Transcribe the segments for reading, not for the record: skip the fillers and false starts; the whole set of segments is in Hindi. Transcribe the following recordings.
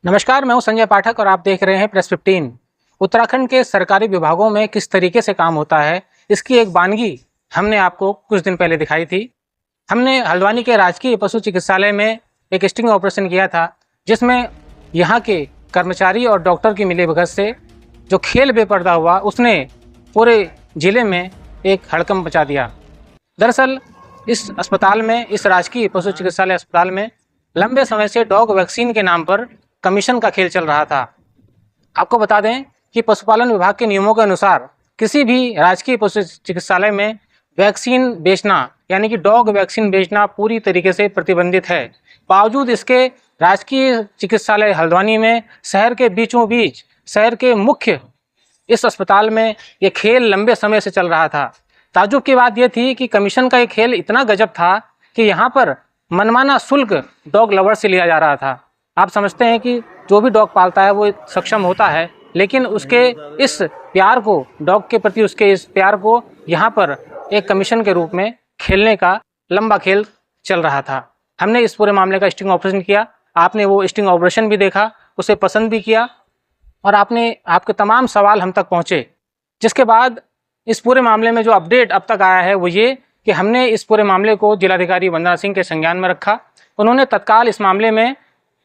नमस्कार, मैं हूं संजय पाठक और आप देख रहे हैं प्रेस 15। उत्तराखंड के सरकारी विभागों में किस तरीके से काम होता है, इसकी एक वानगी हमने आपको कुछ दिन पहले दिखाई थी। हमने हल्द्वानी के राजकीय पशु चिकित्सालय में एक स्टिंग ऑपरेशन किया था, जिसमें यहाँ के कर्मचारी और डॉक्टर की मिलीभगत से जो खेल बेपर्दा हुआ, उसने पूरे जिले में एक हड़कंप मचा दिया। दरअसल इस अस्पताल में, इस राजकीय पशु चिकित्सालय अस्पताल में लंबे समय से डॉग वैक्सीन के नाम पर कमीशन का खेल चल रहा था। आपको बता दें कि पशुपालन विभाग के नियमों के अनुसार किसी भी राजकीय पशु चिकित्सालय में वैक्सीन बेचना, यानी कि डॉग वैक्सीन बेचना पूरी तरीके से प्रतिबंधित है। बावजूद इसके राजकीय चिकित्सालय हल्द्वानी में शहर के बीचों बीच, शहर के मुख्य इस अस्पताल में ये खेल लंबे समय से चल रहा था। ताज्जुब की बात यह थी कि कमीशन का ये खेल इतना गजब था कि यहाँ पर मनमाना शुल्क डॉग लवर से लिया जा रहा था। आप समझते हैं कि जो भी डॉग पालता है वो सक्षम होता है, लेकिन उसके इस प्यार को, डॉग के प्रति उसके इस प्यार को यहाँ पर एक कमीशन के रूप में खेलने का लंबा खेल चल रहा था। हमने इस पूरे मामले का स्टिंग ऑपरेशन किया। आपने वो स्टिंग ऑपरेशन भी देखा, उसे पसंद भी किया और आपके तमाम सवाल हम तक पहुँचे। जिसके बाद इस पूरे मामले में जो अपडेट अब तक आया है वो ये कि हमने इस पूरे मामले को जिलाधिकारी वंदना सिंह के संज्ञान में रखा। उन्होंने तत्काल इस मामले में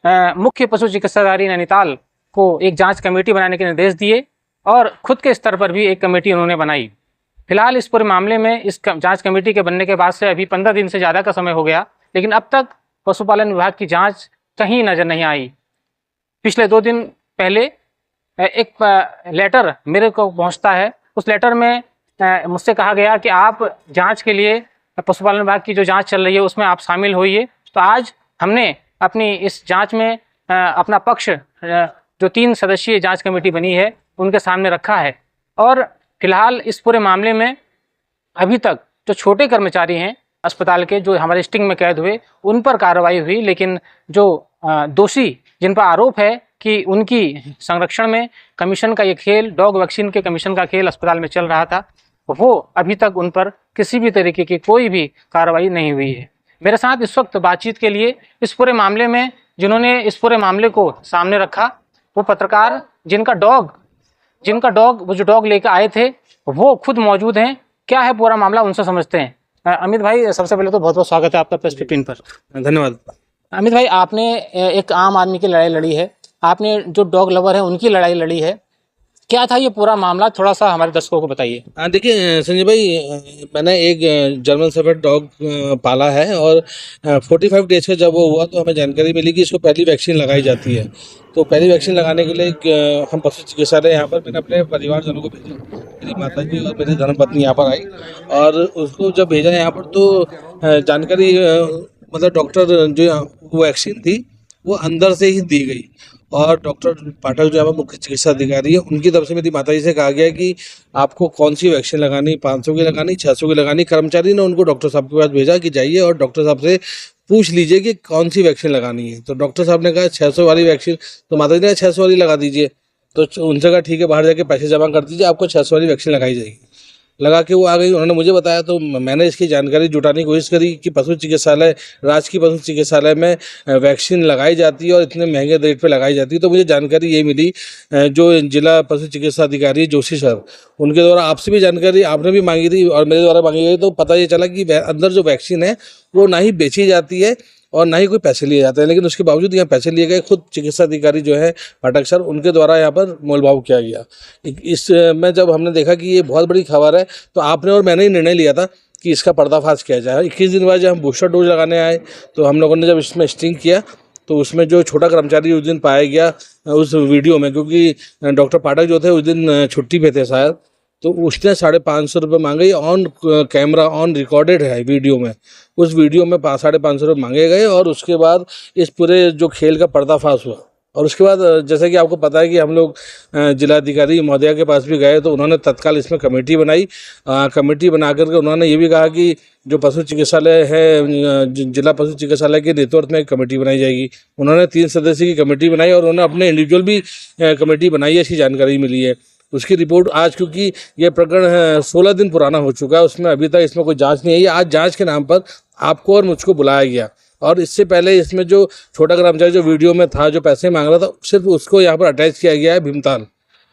मुख्य पशु चिकित्साधिकारी नैनीताल को एक जांच कमेटी बनाने के निर्देश दिए और खुद के स्तर पर भी एक कमेटी उन्होंने बनाई। फिलहाल इस पूरे मामले में इस जांच कमेटी के बनने के बाद से अभी 15 दिन से ज़्यादा का समय हो गया, लेकिन अब तक पशुपालन विभाग की जांच कहीं नज़र नहीं आई। पिछले 2 दिन पहले एक लेटर मेरे को पहुंचता है। उस लेटर में मुझसे कहा गया कि आप जांच के लिए, पशुपालन विभाग की जो जांच चल रही है उसमें आप शामिल होइए। तो आज हमने अपनी इस जांच में अपना पक्ष, जो 3 सदस्यीय जांच कमेटी बनी है, उनके सामने रखा है। और फिलहाल इस पूरे मामले में अभी तक जो छोटे कर्मचारी हैं अस्पताल के, जो हमारे स्टिंग में कैद हुए, उन पर कार्रवाई हुई, लेकिन जो दोषी जिन पर आरोप है कि उनकी संरक्षण में कमीशन का ये खेल, डॉग वैक्सीन के कमीशन का खेल अस्पताल में चल रहा था, वो अभी तक उन पर किसी भी तरीके की कोई भी कार्रवाई नहीं हुई है। मेरे साथ इस वक्त बातचीत के लिए इस पूरे मामले में जिन्होंने इस पूरे मामले को सामने रखा, वो पत्रकार जिनका डॉग वो जो डॉग लेकर आए थे वो खुद मौजूद हैं। क्या है पूरा मामला, उनसे समझते हैं। अमित भाई, सबसे पहले तो बहुत बहुत स्वागत है आपका प्रेस 15 पर। धन्यवाद। अमित भाई, आपने एक आम आदमी की लड़ाई लड़ी है, आपने जो डॉग लवर है उनकी लड़ाई लड़ी है। क्या था ये पूरा मामला, थोड़ा सा हमारे दर्शकों को बताइए। हाँ, देखिए संजय भाई, मैंने एक जर्मन शेफर्ड डॉग पाला है और 45 डेज का जब वो हुआ तो हमें जानकारी मिली कि इसको पहली वैक्सीन लगाई जाती है। तो पहली वैक्सीन लगाने के लिए हम पशु चिकित्सालय यहाँ पर, मैंने अपने परिवारजनों को भेजा। मेरी माता जी और मेरी धर्मपत्नी यहाँ पर आई और उसको जब भेजा यहाँ पर तो जानकारी, मतलब डॉक्टर जो वैक्सीन थी वो अंदर से ही दी गई और डॉक्टर पाठक जो है मुख्य चिकित्सा अधिकारी है, उनकी तरफ से मेरी माताजी से कहा गया कि आपको कौन सी वैक्सीन लगानी, 500 की लगानी, 600 की लगानी। कर्मचारी ने उनको डॉक्टर साहब के पास भेजा कि जाइए और डॉक्टर साहब से पूछ लीजिए कि कौन सी वैक्सीन लगानी है। तो डॉक्टर साहब ने कहा 600 वाली वैक्सीन, तो माताजी ने 600 वाली लगा दीजिए। तो उनसे कहा ठीक है, बाहर जाके पैसे जमा कर दीजिए, आपको 600 वाली वैक्सीन लगाई जाएगी। लगा के वो आ गई, उन्होंने मुझे बताया तो मैंने इसकी जानकारी जुटाने की कोशिश करी कि पशु चिकित्सालय, राजकीय पशु चिकित्सालय में वैक्सीन लगाई जाती है और इतने महंगे रेट पे लगाई जाती है। तो मुझे जानकारी ये मिली, जो जिला पशु चिकित्सा अधिकारी जोशी सर, उनके द्वारा आपसे भी जानकारी आपने भी मांगी थी और मेरे द्वारा मांगी गई, तो पता ये चला कि अंदर जो वैक्सीन है वो ना ही बेची जाती है और ना ही कोई पैसे लिए जाते हैं, लेकिन उसके बावजूद यहाँ पैसे लिए गए। खुद चिकित्सा अधिकारी जो है पाठक सर, उनके द्वारा यहाँ पर मोलभाव किया गया। इसमें जब हमने देखा कि ये बहुत बड़ी खबर है तो आपने और मैंने ही निर्णय लिया था कि इसका पर्दाफाश किया जाए। 21 दिन बाद जब हम बूस्टर डोज लगाने आए तो हम लोगों ने जब इसमें स्टिंग किया तो उसमें जो छोटा कर्मचारी उस दिन पाया गया उस वीडियो में, क्योंकि डॉक्टर पाठक जो थे उस दिन छुट्टी पे थे शायद, तो उसने 550 रुपये मांगे। ऑन कैमरा, ऑन रिकॉर्डेड है वीडियो में, उस वीडियो में 550 रुपये मांगे गए और उसके बाद इस पूरे जो खेल का पर्दाफाश हुआ। और उसके बाद जैसे कि आपको पता है कि हम लोग जिलाधिकारी महोदया के पास भी गए तो उन्होंने तत्काल इसमें कमेटी बनाई। कमेटी बना करके उन्होंने ये भी कहा कि जो पशु चिकित्सालय है, जिला पशु चिकित्सालय के नेतृत्व में एक कमेटी बनाई जाएगी। उन्होंने 3 सदस्य की कमेटी बनाई और उन्होंने अपने इंडिविजुअल भी कमेटी बनाई है, ऐसी जानकारी मिली है। उसकी रिपोर्ट आज, क्योंकि ये प्रकरण 16 दिन पुराना हो चुका है, उसमें अभी तक इसमें कोई जांच नहीं आई। आज जांच के नाम पर आपको और मुझको बुलाया गया और इससे पहले इसमें जो छोटा कर्मचारी जो वीडियो में था, जो पैसे मांग रहा था, सिर्फ उसको यहाँ पर अटैच किया गया है भीमताल।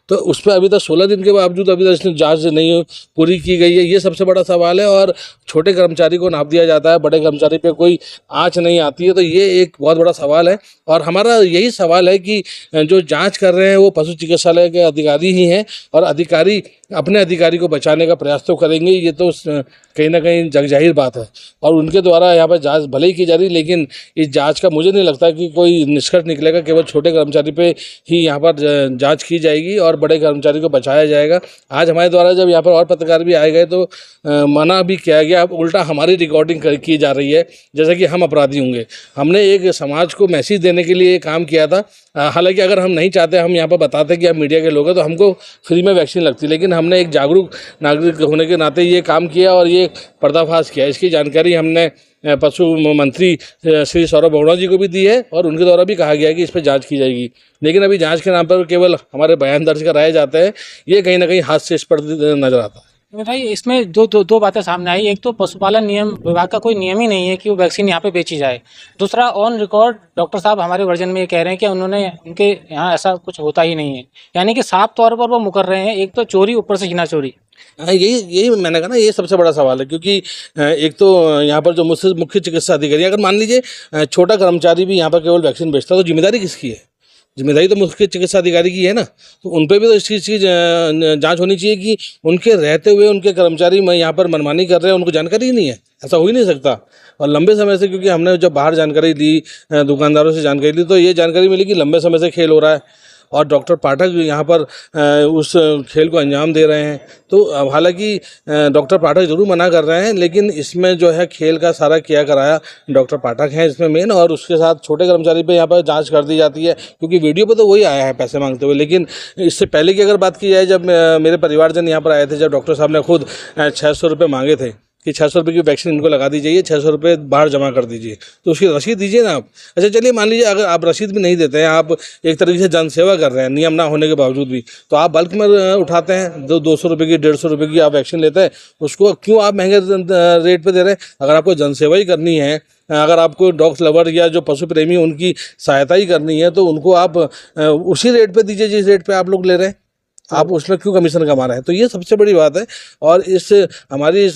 तो उस पर अभी तक 16 दिन के बावजूद अभी तक इसमें जांच नहीं पूरी की गई है। ये सबसे बड़ा सवाल है। और छोटे कर्मचारी को नाप दिया जाता है, बड़े कर्मचारी पे कोई आँच नहीं आती है। तो ये एक बहुत बड़ा सवाल है। और हमारा यही सवाल है कि जो जांच कर रहे हैं वो पशु चिकित्सालय के अधिकारी ही हैं, और अधिकारी अपने अधिकारी को बचाने का प्रयास तो करेंगे, ये तो कहीं ना कहीं जगजाहिर बात है। और उनके द्वारा यहाँ पर जांच भले ही की जा रही, लेकिन इस जांच का मुझे नहीं लगता कि कोई निष्कर्ष निकलेगा। केवल छोटे कर्मचारी पे ही यहाँ पर जांच की जाएगी और बड़े कर्मचारी को बचाया जाएगा। आज हमारे द्वारा जब यहाँ पर और पत्रकार भी आए गए तो मना भी किया गया। अब उल्टा हमारी रिकॉर्डिंग की जा रही है जैसे कि हम अपराधी होंगे। हमने एक समाज को मैसेज देने के लिए काम किया था। हालांकि अगर हम नहीं चाहते, हम यहाँ पर बताते कि हम मीडिया के लोग हैं तो हमको फ्री में वैक्सीन लगती, लेकिन हमने एक जागरूक नागरिक होने के नाते ये काम किया और ये पर्दाफाश किया। इसकी जानकारी हमने पशु मंत्री श्री सौरभ बोगड़ा जी को भी दी है और उनके द्वारा भी कहा गया है कि इस पर जांच की जाएगी। लेकिन अभी जांच के नाम पर केवल हमारे बयान दर्ज कराए जाते हैं, ये कहीं ना कहीं हाथ से स्पर्श नजर आता है। भाई इसमें दो बातें सामने आई। एक तो पशुपालन नियम विभाग का कोई नियम ही नहीं है कि वो वैक्सीन यहाँ पे बेची जाए। दूसरा, ऑन रिकॉर्ड डॉक्टर साहब हमारे वर्जन में ये कह रहे हैं कि उनके यहाँ ऐसा कुछ होता ही नहीं है, यानी कि साफ तौर पर वो मुकर रहे हैं। एक तो चोरी, ऊपर से छीना चोरी। यही मैंने कहा ना, ये सबसे बड़ा सवाल है। क्योंकि एक तो यहाँ पर जो मुख्य चिकित्सा अधिकारी, अगर मान लीजिए छोटा कर्मचारी भी यहाँ पर केवल वैक्सीन बेचता है तो जिम्मेदारी किसकी है? जिम्मेदारी तो मुख्य चिकित्सा अधिकारी की है ना। तो उन पर भी तो इस चीज़ की जांच होनी चाहिए कि उनके रहते हुए उनके कर्मचारी यहाँ पर मनमानी कर रहे हैं, उनको जानकारी ही नहीं है। ऐसा हो ही नहीं सकता। और लंबे समय से, क्योंकि हमने जब बाहर जानकारी ली, दुकानदारों से जानकारी ली, तो ये जानकारी मिली कि लंबे समय से खेल हो रहा है और डॉक्टर पाठक यहाँ पर उस खेल को अंजाम दे रहे हैं। तो हालांकि डॉक्टर पाठक जरूर मना कर रहे हैं, लेकिन इसमें जो है खेल का सारा किया कराया डॉक्टर पाठक हैं इसमें मेन, और उसके साथ छोटे कर्मचारी पे यहाँ पर जांच कर दी जाती है। क्योंकि वीडियो पे तो वही आया है पैसे मांगते हुए। लेकिन इससे पहले की अगर बात की जाए, जब मेरे परिवारजन यहाँ पर आए थे, जब डॉक्टर साहब ने खुद 600 रुपये मांगे थे कि 600 रुपये की वैक्सीन इनको लगा दी जाइए, 600 रुपये बाहर जमा कर दीजिए, तो उसकी रसीद दीजिए ना आप। अच्छा चलिए, मान लीजिए अगर आप रसीद भी नहीं देते हैं, आप एक तरीके से जनसेवा कर रहे हैं नियम ना होने के बावजूद भी, तो आप बल्क में उठाते हैं, 200 रुपये की, 150 रुपये की आप वैक्सीन लेते हैं, उसको क्यों आप महंगे रेट पर दे रहे हैं? अगर आपको जनसेवा ही करनी है, अगर आपको डॉग्स लवर या जो पशु प्रेमी उनकी सहायता ही करनी है, तो उनको आप उसी रेट पे दीजिए जिस रेट पे आप लोग ले रहे हैं। आप उसमें क्यों कमीशन कमा रहे हैं? तो ये सबसे बड़ी बात है। और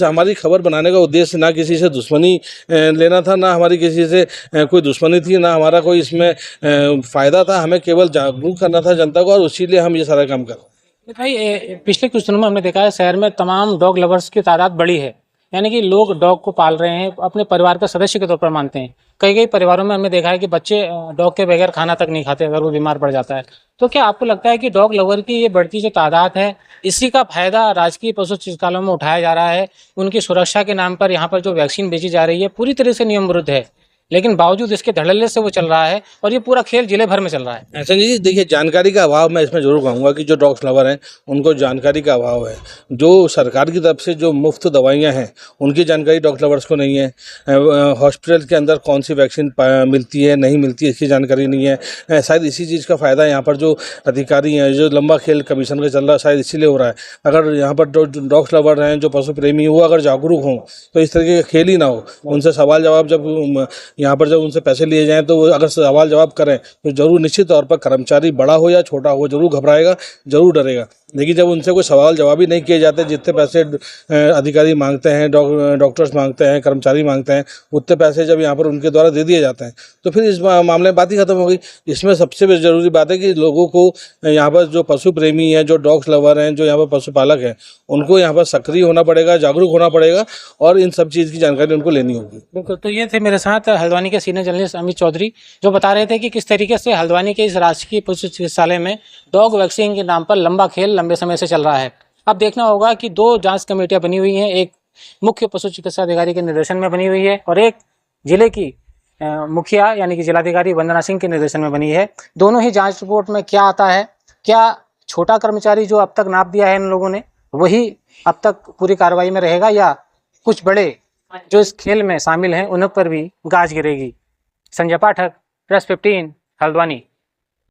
हमारी खबर बनाने का उद्देश्य ना किसी से दुश्मनी लेना था, ना हमारी किसी से कोई दुश्मनी थी, ना हमारा कोई इसमें फ़ायदा था। हमें केवल जागरूक करना था जनता को, और इसीलिए हम ये सारा काम कर रहे हैं। भाई पिछले कुछ दिनों में हमने देखा है शहर में तमाम डॉग लवर्स की तादाद बढ़ी है, यानी कि लोग डॉग को पाल रहे हैं, अपने परिवार का सदस्य के तौर पर मानते हैं। कई परिवारों में हमने देखा है कि बच्चे डॉग के बगैर खाना तक नहीं खाते अगर वो बीमार पड़ जाता है। तो क्या आपको लगता है कि डॉग लवर की ये बढ़ती जो तादाद है, इसी का फायदा राजकीय पशु चिकित्सालयों में उठाया जा रहा है? उनकी सुरक्षा के नाम पर यहाँ पर जो वैक्सीन बेची जा रही है पूरी तरह से नियम विरुद्ध है, लेकिन बावजूद इसके धड़ल्ले से वो चल रहा है और ये पूरा खेल जिले भर में चल रहा है। ऐसा नहीं जी, देखिए जानकारी का अभाव मैं इसमें जरूर कहूँगा कि जो डॉग्स लवर हैं उनको जानकारी का अभाव है। जो सरकार की तरफ से जो मुफ्त दवाइयाँ हैं उनकी जानकारी डॉग्स लवर्स को नहीं है। हॉस्पिटल के अंदर कौन सी वैक्सीन मिलती है नहीं मिलती है इसकी जानकारी नहीं है। शायद इसी चीज़ का फ़ायदा यहाँ पर जो अधिकारी हैं, जो लंबा खेल कमीशन का चल रहा है, शायद इसीलिए हो रहा है। अगर यहाँ पर जो डॉग्स लवर हैं, जो पशु प्रेमी, वो अगर जागरूक हों तो इस तरीके का खेल ही ना हो। उनसे सवाल जवाब जब यहाँ पर जब उनसे पैसे लिए जाएँ तो वो अगर सवाल जवाब करें तो जरूर निश्चित तौर पर कर्मचारी बड़ा हो या छोटा हो जरूर घबराएगा, जरूर डरेगा। लेकिन जब उनसे कोई सवाल जवाब ही नहीं किए जाते, जितने पैसे अधिकारी मांगते हैं, डॉक्टर्स मांगते हैं, कर्मचारी मांगते हैं, उतने पैसे जब यहाँ पर उनके द्वारा दे दिए जाते हैं तो फिर इस मामले में बात ही खत्म हो गई। इसमें सबसे ज़रूरी बात है कि लोगों को यहाँ पर जो पशु प्रेमी हैं, जो डॉग्स लवर हैं, जो यहाँ पर पशुपालक हैं, उनको यहाँ पर सक्रिय होना पड़ेगा, जागरूक होना पड़ेगा और इन सब चीज़ की जानकारी उनको लेनी होगी। बिल्कुल। तो ये थे मेरे साथ हल्द्वानी के सीनियर जर्नलिस्ट अमित चौधरी, जो बता रहे थे कि किस तरीके से हल्द्वानी के इस राजकीय पशु चिकित्सालय में डॉग वैक्सीन के नाम पर लंबा खेल लंबे समय से चल रहा है। अब देखना होगा कि 2 जांच कमेटियां बनी हुई हैं, एक मुख्य पशु चिकित्सा अधिकारी के निर्देशन में बनी हुई है और एक जिले की मुखिया यानी कि जिलाधिकारी वंदना सिंह के निर्देशन में बनी है। दोनों ही जांच रिपोर्ट में क्या आता है, क्या छोटा कर्मचारी जो अब तक नाप दिया है इन लोगों ने वही अब तक पूरी कार्रवाई में रहेगा, या कुछ बड़े जो इस खेल में शामिल हैं उन पर भी गाज गिरेगी। संजय पाठक, प्रेस 15, हल्द्वानी।